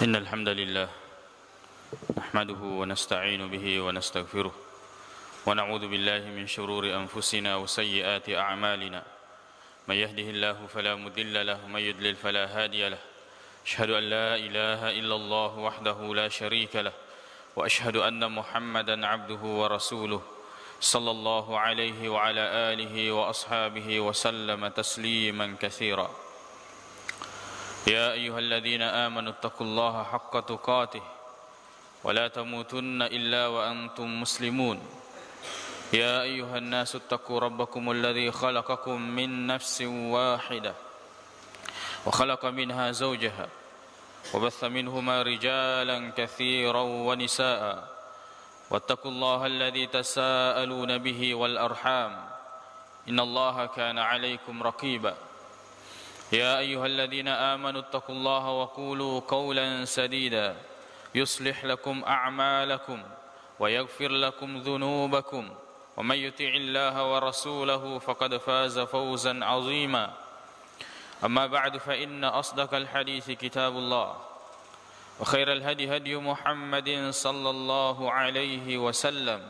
إن الحمد لله نحمده ونستعين به ونستغفره ونعوذ بالله من شرور أنفسنا وسيئات أعمالنا من يهده الله فلا مضل له ومن يضلل فلا هادي له أشهد أن لا إله إلا الله وحده لا شريك له وأشهد أن محمدا عبده ورسوله صلى الله عليه وعلى آله وأصحابه وسلم تسليما كثيرا يا أيها الذين آمنوا اتقوا الله حق تقاته ولا تموتن إلا وأنتم مسلمون يا أيها الناس اتقوا ربكم الذي خلقكم من نفس واحدة وخلق منها زوجها وبث منهما رجالا كثيرا ونساء واتقوا الله الذي تساءلون به والأرحام إن الله كان عليكم رقيبا يا أيها الذين آمنوا اتقوا الله وقولوا قولا سديدا يصلح لكم أعمالكم ويغفر لكم ذنوبكم ومن يطع الله ورسوله فقد فاز فوزا عظيما أما بعد فإن أصدق الحديث كتاب الله وخير الهدي هدي محمد صلى الله عليه وسلم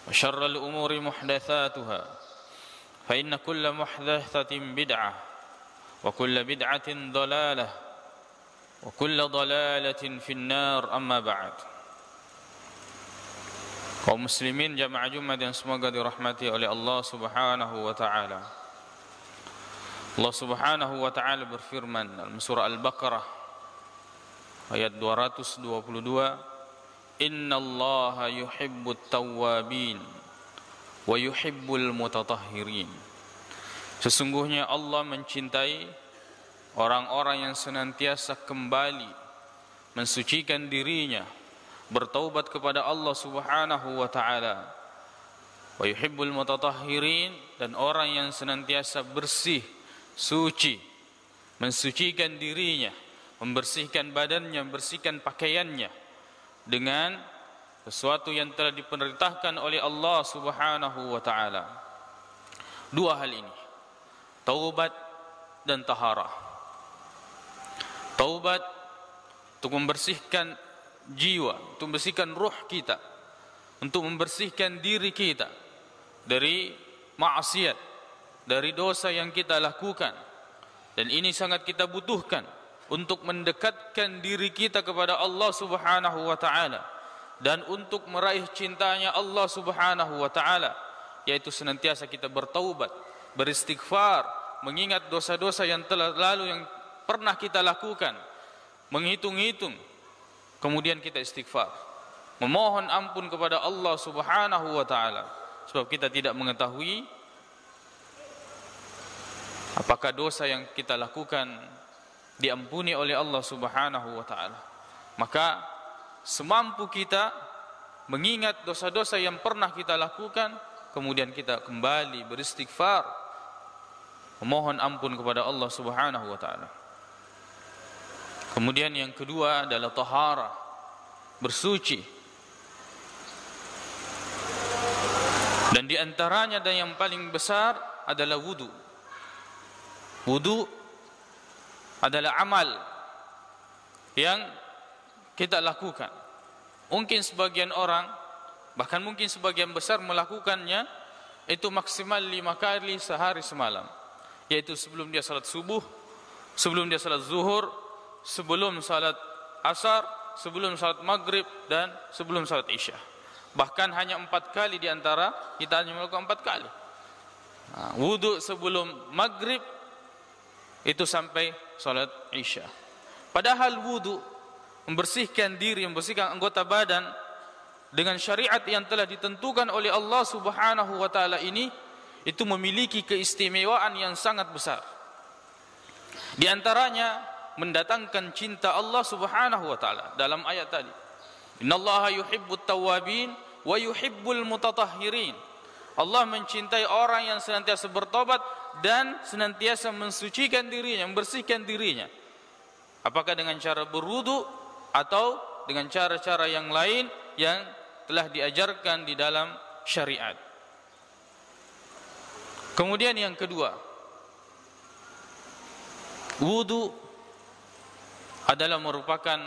وشر الأمور محدثاتها فإن كل محدثة بدعة وكل بدعة ضلالة وكل ضلالة في النار أما بعد. Kaum muslimin jamaah Jumat yang semoga dirahmati oleh Allah Subhanahu wa taala. Allah Subhanahu wa taala berfirman dalam surah Al-Baqarah ayat 222, "Innallaha yuhibbut tawwabin wa yuhibbul mutatahhirin." Sesungguhnya Allah mencintai orang-orang yang senantiasa kembali mensucikan dirinya, bertaubat kepada Allah Subhanahu wa taala. Wa yuhibbul mutatahhirin, dan orang yang senantiasa bersih, suci, mensucikan dirinya, membersihkan badannya, membersihkan pakaiannya dengan sesuatu yang telah diperintahkan oleh Allah Subhanahu wa taala. Dua hal ini, taubat dan taharah. Taubat untuk membersihkan jiwa, untuk membersihkan ruh kita, untuk membersihkan diri kita dari maksiat, dari dosa yang kita lakukan. Dan ini sangat kita butuhkan untuk mendekatkan diri kita kepada Allah Subhanahu wa taala dan untuk meraih cintanya Allah Subhanahu wa taala, yaitu senantiasa kita bertaubat, beristighfar, mengingat dosa-dosa yang telah lalu yang pernah kita lakukan, menghitung-hitung, kemudian kita istighfar, memohon ampun kepada Allah Subhanahu wa taala, sebab kita tidak mengetahui apakah dosa yang kita lakukan diampuni oleh Allah Subhanahu wa taala. Maka semampu kita mengingat dosa-dosa yang pernah kita lakukan, kemudian kita kembali beristighfar, memohon ampun kepada Allah Subhanahu wa taala. Kemudian yang kedua adalah taharah, bersuci. Dan di antaranya dan yang paling besar adalah wudu. Wudu adalah amal yang kita lakukan. Mungkin sebagian orang, bahkan mungkin sebagian besar melakukannya itu maksimal 5 kali sehari semalam, yaitu sebelum dia salat subuh, sebelum dia salat zuhur, sebelum salat asar, sebelum salat maghrib, dan sebelum salat isya. Bahkan hanya 4 kali di antara kita hanya melakukan 4 kali. Wudu sebelum maghrib itu sampai salat isya. Padahal wudu membersihkan diri, membersihkan anggota badan dengan syariat yang telah ditentukan oleh Allah Subhanahu wa taala ini, itu memiliki keistimewaan yang sangat besar. Di antaranya mendatangkan cinta Allah Subhanahu wa taala dalam ayat tadi. Innallaha yuhibbut tawwabin wa yuhibbul mutatahhirin. Allah mencintai orang yang senantiasa bertobat dan senantiasa mensucikan dirinya, membersihkan dirinya. Apakah dengan cara berwudu atau dengan cara-cara yang lain yang telah diajarkan di dalam syariat. Kemudian yang kedua, wudu adalah merupakan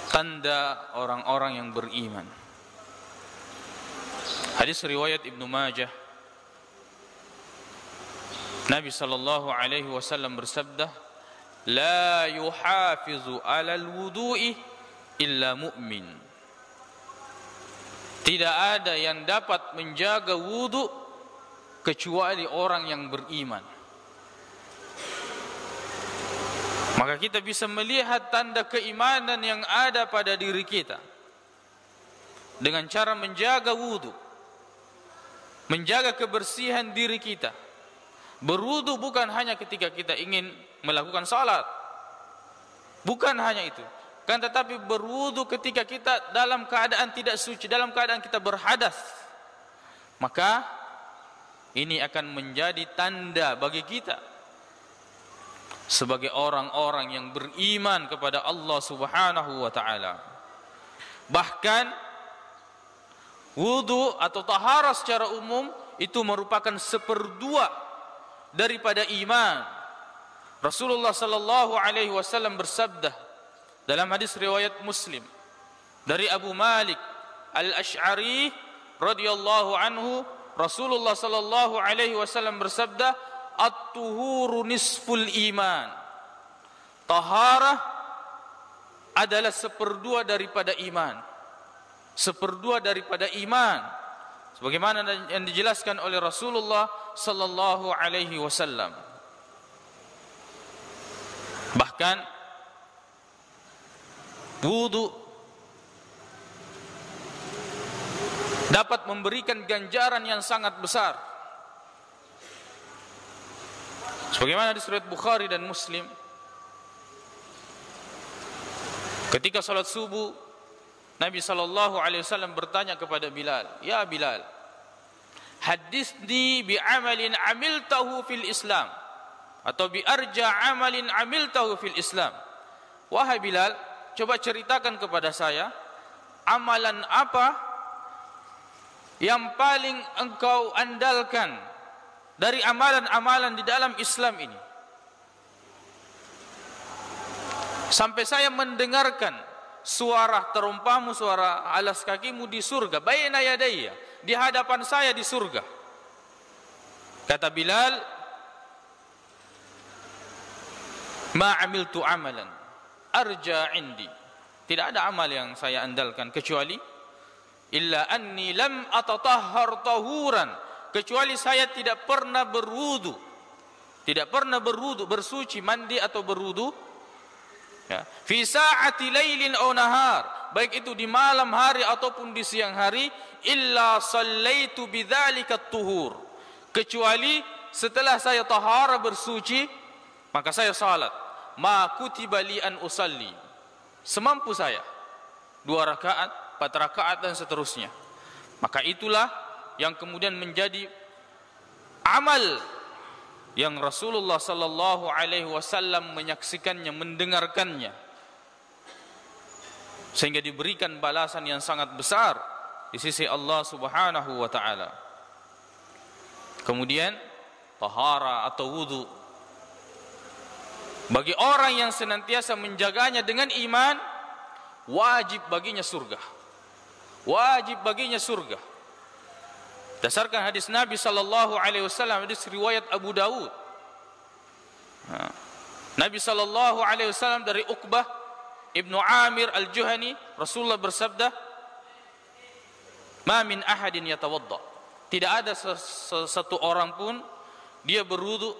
tanda orang-orang yang beriman. Hadis riwayat Ibnu Majah, Nabi sallallahu alaihi wasallam bersabda, "La yuhafizu 'alal wudu'i illa mu'min." Tidak ada yang dapat menjaga wudu kecuali orang yang beriman. Maka kita bisa melihat tanda keimanan yang ada pada diri kita dengan cara menjaga wudu, menjaga kebersihan diri kita. Berwudu bukan hanya ketika kita ingin melakukan salat, bukan hanya itu, kan tetapi berwudu ketika kita dalam keadaan tidak suci, dalam keadaan kita berhadas. Maka ini akan menjadi tanda bagi kita sebagai orang-orang yang beriman kepada Allah Subhanahu wa taala. Bahkan wudu atau taharah secara umum itu merupakan seperdua daripada iman. Rasulullah sallallahu alaihi wasallam bersabda dalam hadis riwayat Muslim dari Abu Malik Al-Asy'ari radhiyallahu anhu, Rasulullah sallallahu alaihi wasallam bersabda, "At-tuhuru nisful iman." Taharah adalah seperdua daripada iman. Seperdua daripada iman. Sebagaimana yang dijelaskan oleh Rasulullah sallallahu alaihi wasallam. Bahkan wudu dapat memberikan ganjaran yang sangat besar. Sebagaimana di riwayat Bukhari dan Muslim, ketika salat subuh, Nabi sallallahu alaihi wasallam bertanya kepada Bilal, "Ya Bilal, hadithni bi amalin amiltahu fil Islam atau bi arja amalin amiltahu fil Islam." Wahai Bilal, coba ceritakan kepada saya amalan apa yang paling engkau andalkan dari amalan-amalan di dalam Islam ini, sampai saya mendengarkan suara terumpamu, suara alas kakimu di surga, baina yadayya, di hadapan saya di surga. Kata Bilal, "Ma amiltu amalan arja indi." Tidak ada amal yang saya andalkan kecuali illa anni lam atatahhar tahuran, kecuali saya tidak pernah berwudu, bersuci, mandi atau berwudu, ya, fi sa'ati lailin aw nahar, baik itu di malam hari ataupun di siang hari, illa sallaitu bidzalika at-tuhur, kecuali setelah saya tahara bersuci maka saya salat, ma kutiba li an usalli, semampu saya, 2 rakaat, 4 rakaat dan seterusnya. Maka itulah yang kemudian menjadi amal yang Rasulullah sallallahu alaihi wasallam menyaksikannya, mendengarkannya, sehingga diberikan balasan yang sangat besar di sisi Allah Subhanahu wa taala. Kemudian tahara atau wudu bagi orang yang senantiasa menjaganya dengan iman, wajib baginya surga. Wajib baginya surga. Dasarkan hadis Nabi sallallahu alaihi wasallam, hadis riwayat Abu Dawud. Nabi sallallahu alaihi wasallam dari Uqbah Ibnu Amir Al-Juhani, Rasulullah bersabda, "Ma min ahadin yatawadda." Tidak ada satu orang pun dia berwudu,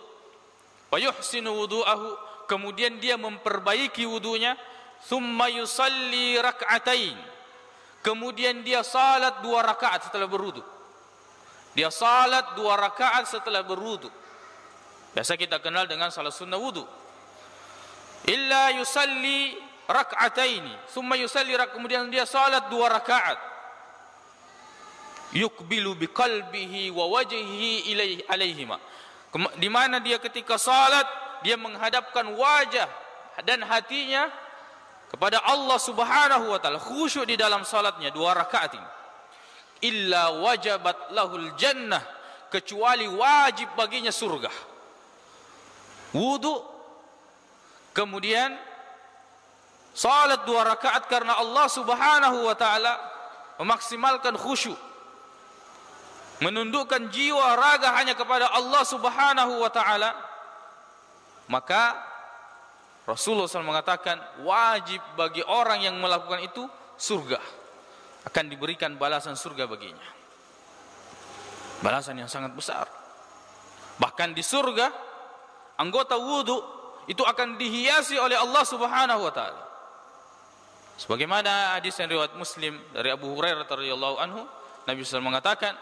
wa yuhsinu wudu'ahu, kemudian dia memperbaiki wudunya, thumma yusalli rak'atain, kemudian dia salat 2 rakaat setelah berwudu. Dia salat 2 rakaat setelah berwudu. Biasa kita kenal dengan salat sunnah wudu. Illa yusalli rak'ataini, thumma yusalli kemudian dia salat 2 rakaat. Yuqbilu biqalbihi wa wajhihi alaihima. Di mana dia ketika salat dia menghadapkan wajah dan hatinya kepada Allah Subhanahu wa taala, khusyuk di dalam salatnya 2 rakaat ini. Illa wajabat lahul jannah, kecuali wajib baginya surga. Wudu Kemudian salat 2 rakaat karena Allah Subhanahu wa taala, memaksimalkan khusyuk, menundukkan jiwa raga hanya kepada Allah Subhanahu wa taala, maka Rasulullah SAW mengatakan wajib bagi orang yang melakukan itu surga, akan diberikan balasan surga baginya, balasan yang sangat besar. Bahkan di surga anggota wudu itu akan dihiasi oleh Allah Subhanahu wa taala. Sebagaimana hadis yang riwayat Muslim dari Abu Hurairah radhiyallahu anhu, Nabi SAW mengatakan,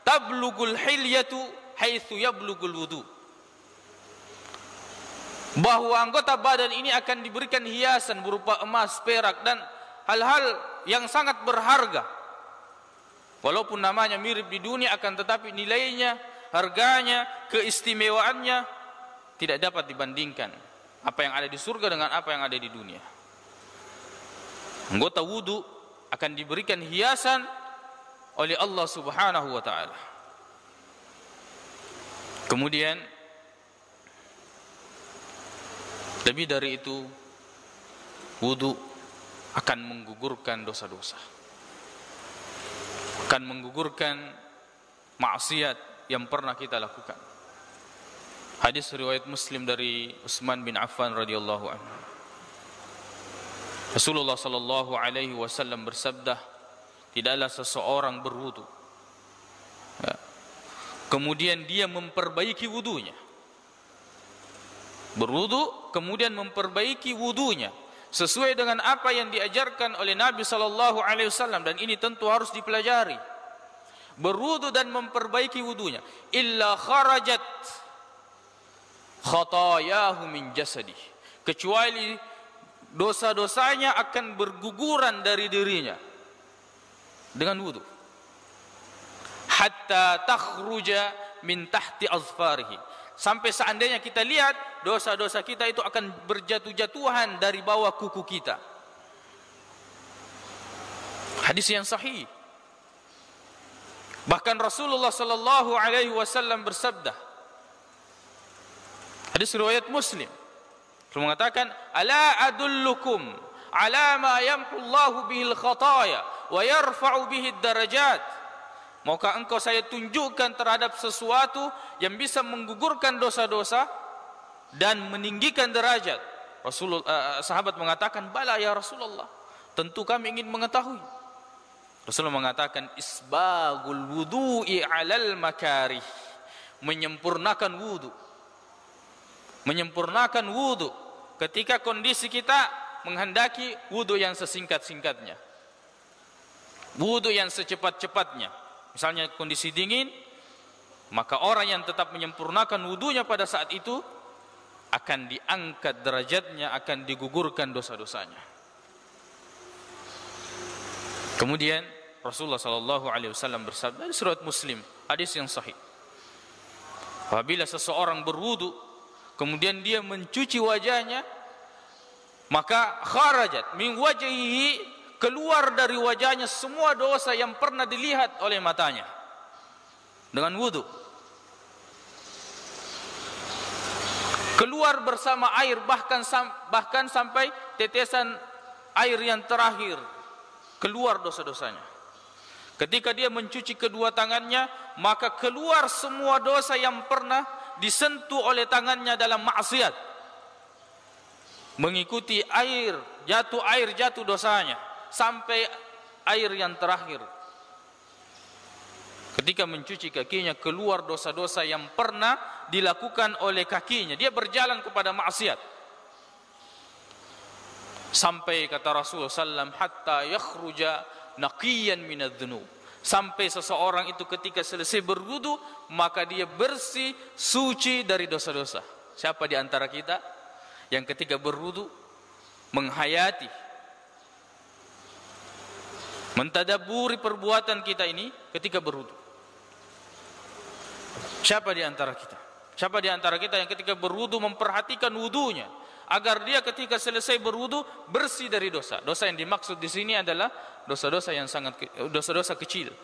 "Tablugul hilyatu haitsu yablugul wudu." Bahwa anggota badan ini akan diberikan hiasan berupa emas, perak dan hal-hal yang sangat berharga. Walaupun namanya mirip di dunia, akan tetapi nilainya, harganya, keistimewaannya tidak dapat dibandingkan apa yang ada di surga dengan apa yang ada di dunia. Anggota wudu akan diberikan hiasan oleh Allah Subhanahu wa taala. Kemudian lebih dari itu, wudu akan menggugurkan dosa-dosa, akan menggugurkan maksiat yang pernah kita lakukan. Hadis riwayat Muslim dari Utsman bin Affan radhiyallahu anhu. Rasulullah sallallahu alaihi wasallam bersabda, tidaklah seseorang berwudu, kemudian dia memperbaiki wudunya. Berwudu kemudian memperbaiki wudunya sesuai dengan apa yang diajarkan oleh Nabi sallallahu alaihi wasallam, dan ini tentu harus dipelajari. Berwudu dan memperbaiki wudunya, illa kharajat khatayahu min jasadih, kecuali dosa-dosanya akan berguguran dari dirinya dengan wudu. Hatta takhruja min tahti azfarihi, sampai seandainya kita lihat dosa-dosa kita itu akan berjatuh-jatuhan dari bawah kuku kita. Hadis yang sahih. Bahkan Rasulullah sallallahu alaihi wasallam bersabda, hadis riwayat Muslim, beliau mengatakan, "Ala adullukum ala ma yamhu Allahu bihil khataya wa yarfa'u bihid darajat." Maukah engkau saya tunjukkan terhadap sesuatu yang bisa menggugurkan dosa-dosa dan meninggikan derajat? Sahabat mengatakan, "Bala ya Rasulullah, tentu kami ingin mengetahui." Rasulullah mengatakan, "Isbagul wudu'i 'alal makarih." Menyempurnakan wudu. Menyempurnakan wudu ketika kondisi kita menghendaki wudu yang sesingkat-singkatnya, wudu yang secepat-cepatnya. Misalnya kondisi dingin, maka orang yang tetap menyempurnakan wudunya pada saat itu akan diangkat derajatnya, akan digugurkan dosa-dosanya. Kemudian Rasulullah sallallahu alaihi wasallam bersabda di surat Muslim, hadis yang sahih, apabila seseorang berwudu kemudian dia mencuci wajahnya, maka kharajat min wajhihi, keluar dari wajahnya semua dosa yang pernah dilihat oleh matanya dengan wudu. Keluar bersama air, bahkan sampai tetesan air yang terakhir, keluar dosa-dosanya. Ketika dia mencuci kedua tangannya, maka keluar semua dosa yang pernah disentuh oleh tangannya dalam maksiat, mengikuti air jatuh dosanya sampai air yang terakhir. Ketika mencuci kakinya, keluar dosa-dosa yang pernah dilakukan oleh kakinya. Dia berjalan kepada maksiat. Sampai kata Rasulullah SAW, hatta yakhruja naqiyan minadz-dzunub. Sampai seseorang itu ketika selesai berwudu, maka dia bersih, suci dari dosa-dosa. Siapa di antara kita yang ketika berwudu menghayati, mentadaburi perbuatan kita ini ketika berwudu? Siapa di antara kita? Siapa di antara kita yang ketika berwudu memperhatikan wudunya agar dia ketika selesai berwudu bersih dari dosa? Dosa yang dimaksud di sini adalah dosa-dosa yang dosa-dosa kecil.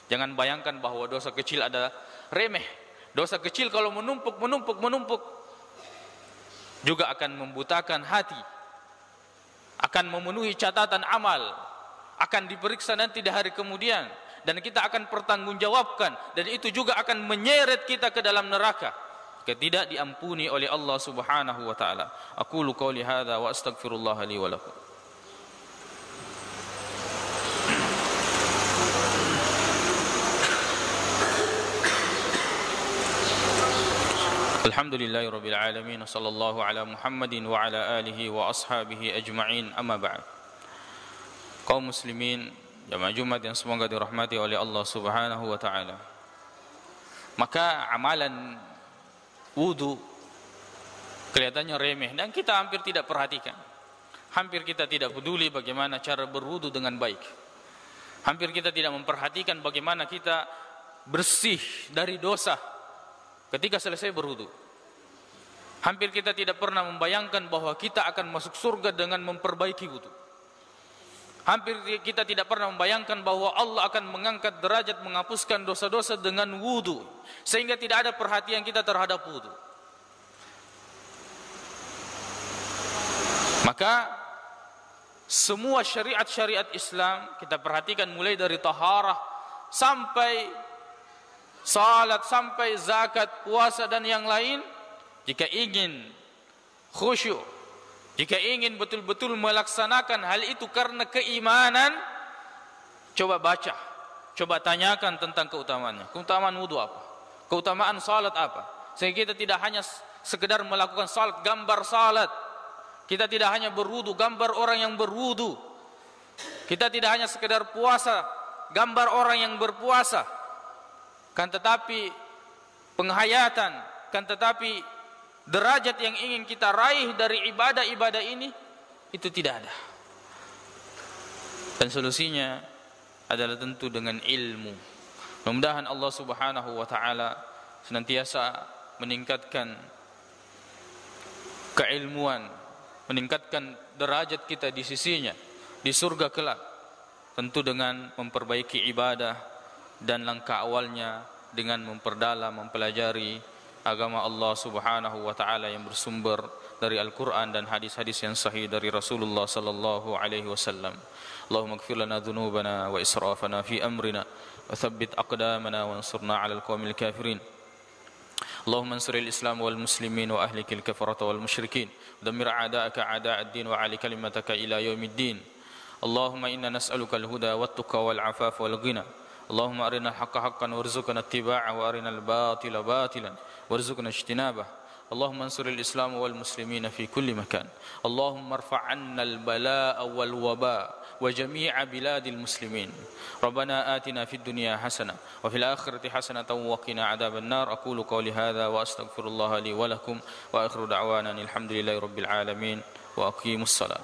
Jangan bayangkan bahwa dosa kecil adalah remeh. Dosa kecil kalau menumpuk juga akan membutakan hati, akan memenuhi catatan amal, akan diperiksa nanti di hari kemudian, dan kita akan pertanggungjawabkan, dan itu juga akan menyeret kita ke dalam neraka jika tidak diampuni oleh Allah Subhanahu wa taala. Aqulu qouli hadza wa astaghfirullah li wa lakum. Alhamdulillahi rabbil alamin, sallallahu ala Muhammadin wa ala alihi wa ashabihi ajma'in, amma ba'd. Kaum muslimin, jamaah Jumat yang semoga dirahmati oleh Allah Subhanahu wa taala. Maka amalan wudu kelihatannya remeh dan kita hampir tidak perhatikan. Hampir kita tidak peduli bagaimana cara berwudu dengan baik. Hampir kita tidak memperhatikan bagaimana kita bersih dari dosa ketika selesai berwudu. Hampir kita tidak pernah membayangkan bahwa kita akan masuk surga dengan memperbaiki wudu. Hampir kita tidak pernah membayangkan bahwa Allah akan mengangkat derajat, menghapuskan dosa-dosa dengan wudu, sehingga tidak ada perhatian kita terhadap wudu. Maka semua syariat-syariat Islam kita perhatikan, mulai dari taharah sampai salat, sampai zakat, puasa dan yang lain. Jika ingin khusyuk, jika ingin betul-betul melaksanakan hal itu karena keimanan, coba baca, coba tanyakan tentang keutamaannya. Keutamaan wudu apa? Keutamaan salat apa? Sehingga kita tidak hanya sekedar melakukan salat, gambar salat. Kita tidak hanya berwudu, gambar orang yang berwudu. Kita tidak hanya sekedar puasa, gambar orang yang berpuasa. Kan tetapi penghayatan, kan tetapi derajat yang ingin kita raih dari ibadah-ibadah ini, itu tidak ada. Dan solusinya adalah tentu dengan ilmu. Mudah-mudahan Allah Subhanahu wa taala senantiasa meningkatkan keilmuan, meningkatkan derajat kita di sisinya di surga kelak, tentu dengan memperbaiki ibadah dan langkah awalnya dengan memperdalam, mempelajari agama Allah Subhanahu wa taala yang bersumber dari Al-Qur'an dan hadis-hadis yang sahih dari Rasulullah sallallahu alaihi wasallam. Allahumma ighfir lana dhunubana wa israfana fi amrina wa thabbit aqdamana wansurna 'alal qaumil kafirin. Allahumma ansur al-islam wal muslimin wa ahlikil kafarata wal musyrikin. Dammir a'da'aka a'da'ad-din wa 'ali kalimataka ila yaumiddin. Allahumma inna nas'aluka al-huda wat-tuqa wal 'afafa wal ghina. Allahumma arina al-haqqa haqqan warzuqna ittiba'a wa arina al-batila batilan warzuqna ijtinabah. Allahumma ansur al-islam wal muslimin fi kulli makan. Allahumma irfa' 'anna al-balaa'a wal waba' wa jami'a biladil muslimin. Rabbana atina fid dunya hasanah wa fil akhirati hasanatan wa qina 'adzaban nar. Aqulu qawli hadza wa astaghfirullaha li wa lakum wa akhiru da'wana alhamdulillahi rabbil alamin wa aqimus salat.